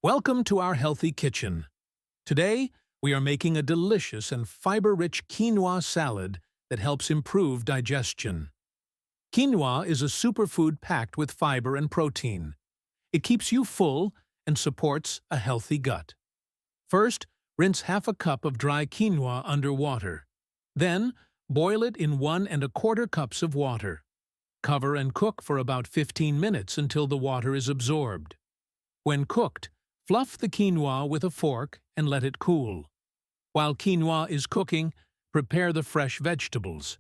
Welcome to our healthy kitchen. Today, we are making a delicious and fiber-rich quinoa salad that helps improve digestion. Quinoa is a superfood packed with fiber and protein. It keeps you full and supports a healthy gut. First, rinse half a cup of dry quinoa under water. Then, boil it in 1¼ cups of water. Cover and cook for about 15 minutes until the water is absorbed. When cooked, fluff the quinoa with a fork and let it cool. While quinoa is cooking, prepare the fresh vegetables.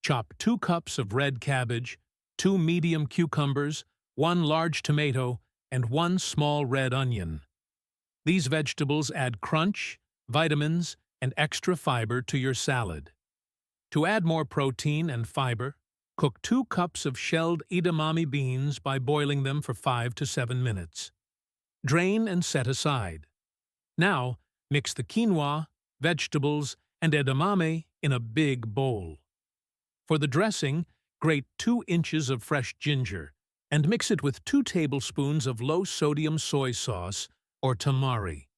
Chop 2 cups of red cabbage, 2 medium cucumbers, 1 large tomato, and 1 small red onion. These vegetables add crunch, vitamins, and extra fiber to your salad. To add more protein and fiber, cook 2 cups of shelled edamame beans by boiling them for 5 to 7 minutes. Drain and set aside. Now, mix the quinoa, vegetables, and edamame in a big bowl. For the dressing, grate 2 inches of fresh ginger and mix it with 2 tablespoons of low-sodium soy sauce or tamari.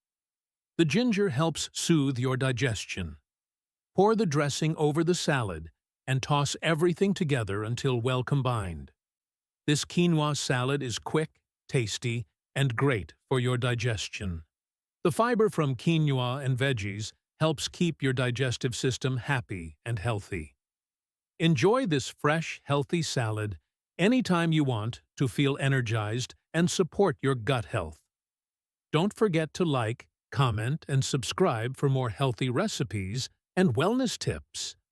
The ginger helps soothe your digestion. Pour the dressing over the salad and toss everything together until well combined. This quinoa salad is quick, tasty, and great for your digestion. The fiber from quinoa and veggies helps keep your digestive system happy and healthy. Enjoy this fresh, healthy salad anytime you want to feel energized and support your gut health. Don't forget to like, comment, and subscribe for more healthy recipes and wellness tips.